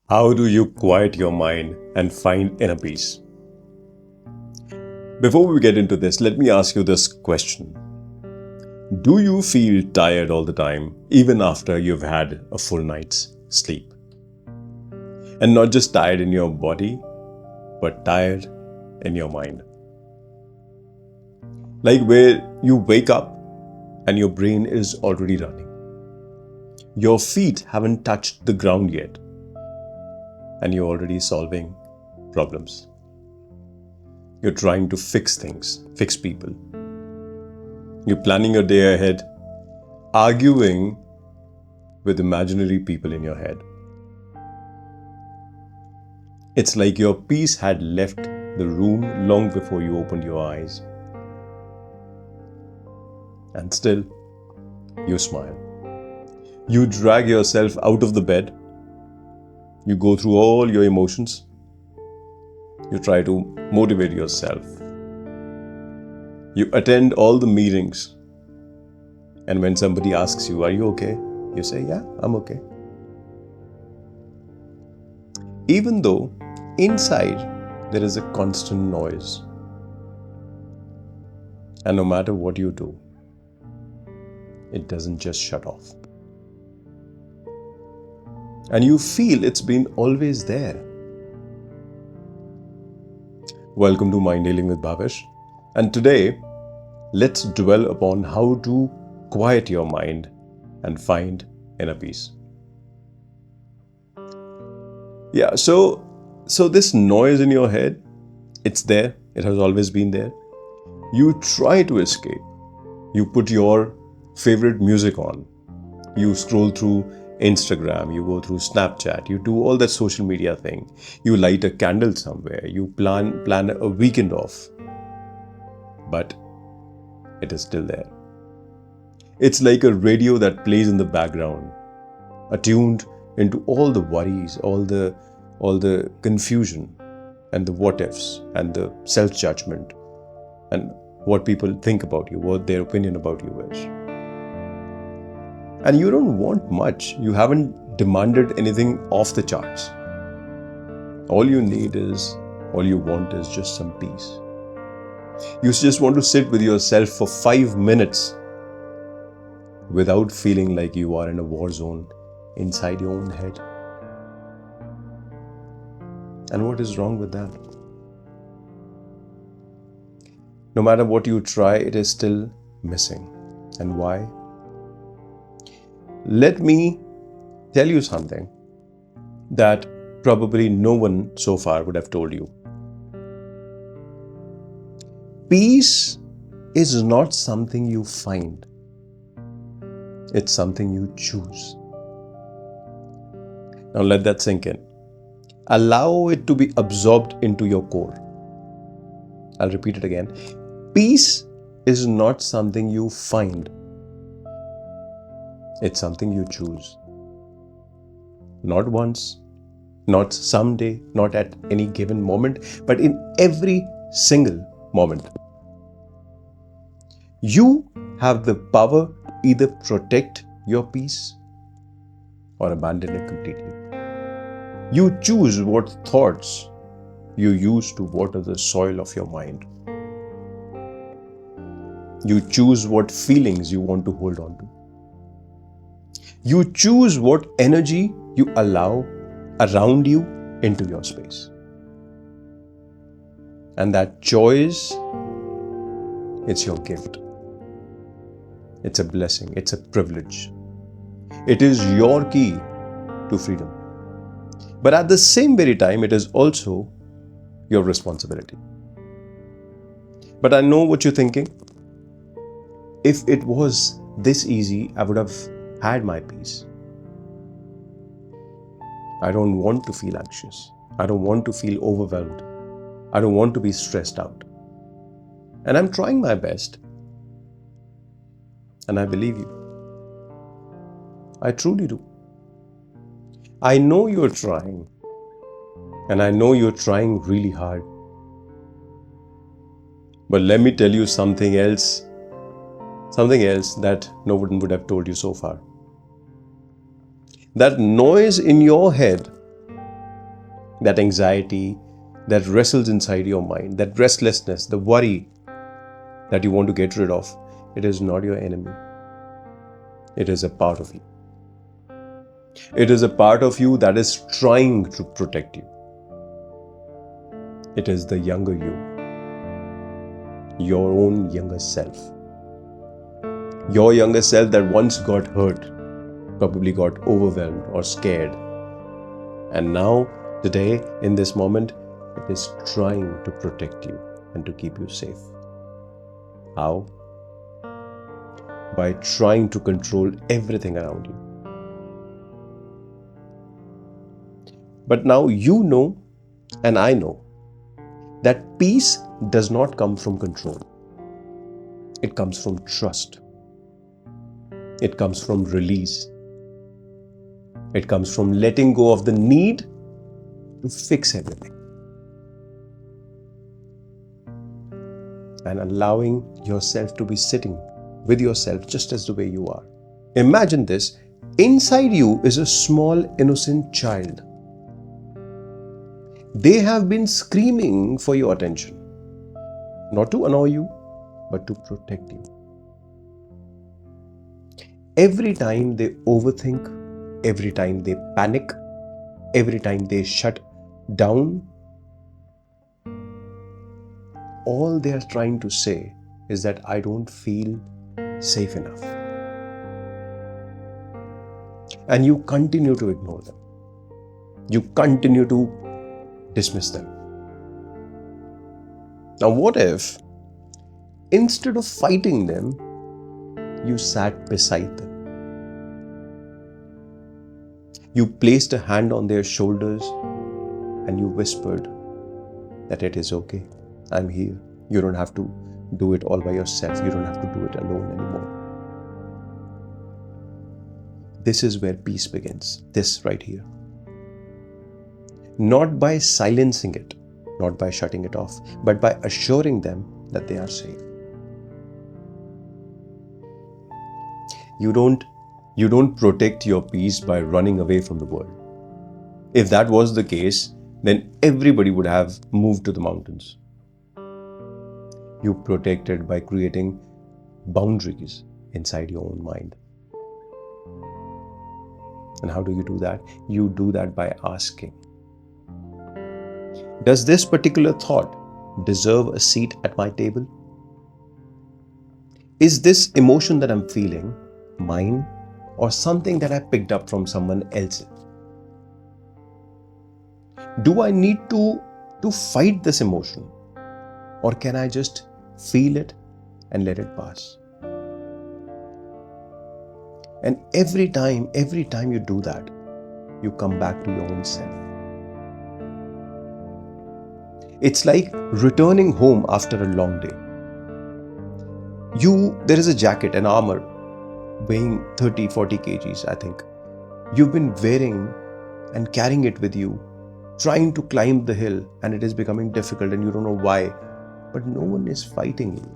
How do you quiet your mind and find inner peace? Before we get into this, let me ask you this question. Do you feel tired all the time, even after you've had a full night's sleep? And not just tired in your body, but tired in your mind. Like where you wake up and your brain is already running. Your feet haven't touched the ground yet, and you're already solving problems. You're trying to fix things, fix people. You're planning your day ahead, arguing with imaginary people in your head. It's like your peace had left the room long before you opened your eyes. And still, you smile. You drag yourself out of the bed. You go through all your emotions. You try to motivate yourself. You attend all the meetings. And when somebody asks you, "Are you okay?" you say, "Yeah, I'm okay." Even though inside there is a constant noise. And no matter what you do, it doesn't just shut off. And you feel it's been always there. Welcome to Mind Healing with Bhavish. And today, let's dwell upon how to quiet your mind and find inner peace. Yeah, so this noise in your head, it's there. It has always been there. You try to escape. You put your favorite music on. You scroll through Instagram, you go through Snapchat, you do all that social media thing. You light a candle somewhere, you plan a weekend off. But it is still there. It's like a radio that plays in the background, attuned into all the worries, all the confusion, and the what ifs, and the self-judgment, and what people think about you, what their opinion about you is. And you don't want much. You haven't demanded anything off the charts. All you want is just some peace. You just want to sit with yourself for 5 minutes without feeling like you are in a war zone inside your own head. And what is wrong with that? No matter what you try, it is still missing. And why? Let me tell you something that probably no one so far would have told you. Peace is not something you find. It's something you choose. Now let that sink in. Allow it to be absorbed into your core. I'll repeat it again. Peace is not something you find. It's something you choose. Not once, not someday, not at any given moment, but in every single moment. You have the power to either protect your peace or abandon it completely. You choose what thoughts you use to water the soil of your mind. You choose what feelings you want to hold on to. You choose what energy you allow around you into your space. And that choice, it's your gift. It's a blessing. It's a privilege. It is your key to freedom. But at the same very time, it is also your responsibility. But I know what you're thinking. If it was this easy, I would have had my peace. I don't want to feel anxious. I don't want to feel overwhelmed. I don't want to be stressed out. And I'm trying my best. And I believe you. I truly do. I know you're trying. And I know you're trying really hard. But let me tell you something else that no one would have told you so far. That noise in your head that anxiety that wrestles inside your mind, that restlessness, the worry that you want to get rid of, it is not your enemy. It is a part of you. It is a part of you that is trying to protect you. It is the younger you, your own younger self. Your younger self that once got hurt, probably got overwhelmed or scared. And now, today, in this moment, it is trying to protect you and to keep you safe. How? By trying to control everything around you. But now you know, and I know, that peace does not come from control. It comes from trust. It comes from release. It comes from letting go of the need to fix everything and allowing yourself to be sitting with yourself just as the way you are. Imagine this. Inside you is a small innocent child. They have been screaming for your attention, not to annoy you, but to protect you. Every time they overthink, every time they panic, every time they shut down, all they are trying to say is that I don't feel safe enough. And you continue to ignore them. You continue to dismiss them. Now, what if instead of fighting them, you sat beside them? You placed a hand on their shoulders and you whispered that it is okay. I'm here. You don't have to do it all by yourself. You don't have to do it alone anymore. This is where peace begins. This right here. Not by silencing it, not by shutting it off, but by assuring them that they are safe. You don't protect your peace by running away from the world. If that was the case, then everybody would have moved to the mountains. You protect it by creating boundaries inside your own mind. And how do you do that? You do that by asking, does this particular thought deserve a seat at my table? Is this emotion that I'm feeling mine or something that I picked up from someone else? Do I need to fight this emotion, or can I just feel it and let it pass? And every time you do that, you come back to your own self. It's like returning home after a long day. There is a jacket, an armor, weighing 30, 40 kgs, I think. You've been wearing and carrying it with you, trying to climb the hill, and it is becoming difficult and you don't know why, but no one is fighting you.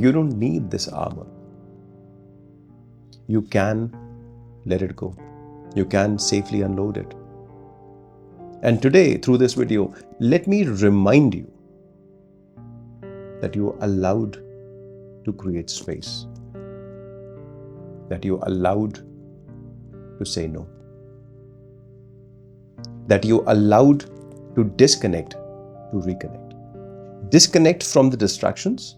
You don't need this armor. You can let it go. You can safely unload it. And today, through this video, let me remind you that you are allowed to create space, that you are allowed to say no, that you are allowed to disconnect, to reconnect. Disconnect from the distractions,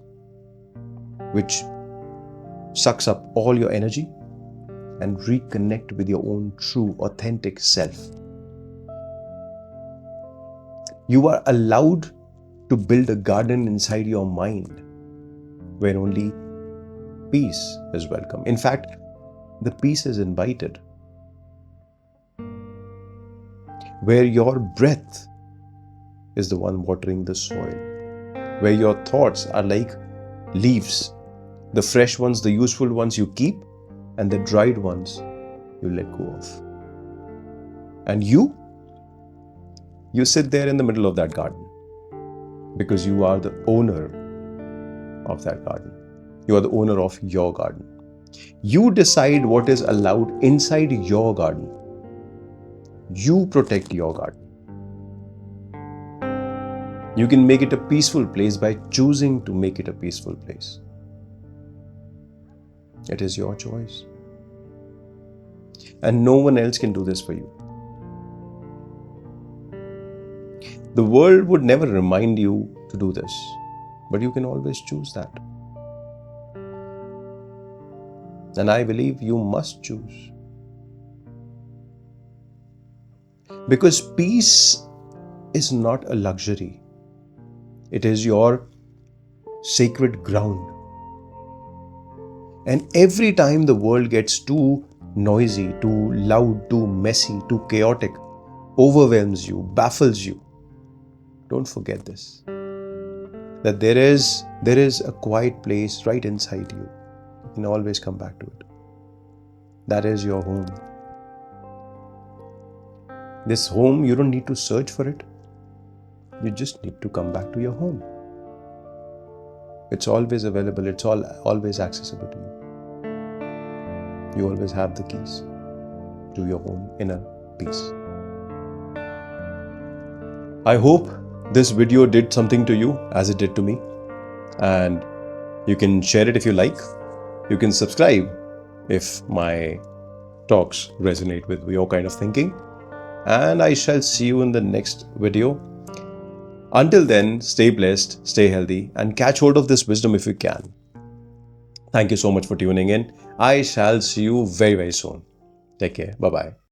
which sucks up all your energy, and reconnect with your own true, authentic self. You are allowed to build a garden inside your mind where only peace is welcome. In fact, the peace is invited. Where your breath is the one watering the soil. Where your thoughts are like leaves. The fresh ones, the useful ones you keep, and the dried ones you let go of. And you sit there in the middle of that garden because you are the owner of that garden. You are the owner of your garden. You decide what is allowed inside your garden. You protect your garden. You can make it a peaceful place by choosing to make it a peaceful place. It is your choice. And no one else can do this for you. The world would never remind you to do this, but you can always choose that. And I believe you must choose. Because peace is not a luxury. It is your sacred ground. And every time the world gets too noisy, too loud, too messy, too chaotic, overwhelms you, baffles you, don't forget this. That there is a quiet place right inside you. You can always come back to it. That is your home. This home, you don't need to search for it. You just need to come back to your home. It's always available. It's always accessible to you. You always have the keys to your own inner peace. I hope this video did something to you as it did to me. And you can share it if you like. You can subscribe if my talks resonate with your kind of thinking. And I shall see you in the next video. Until then, stay blessed, stay healthy, and catch hold of this wisdom if you can. Thank you so much for tuning in. I shall see you very, very soon. Take care. Bye-bye.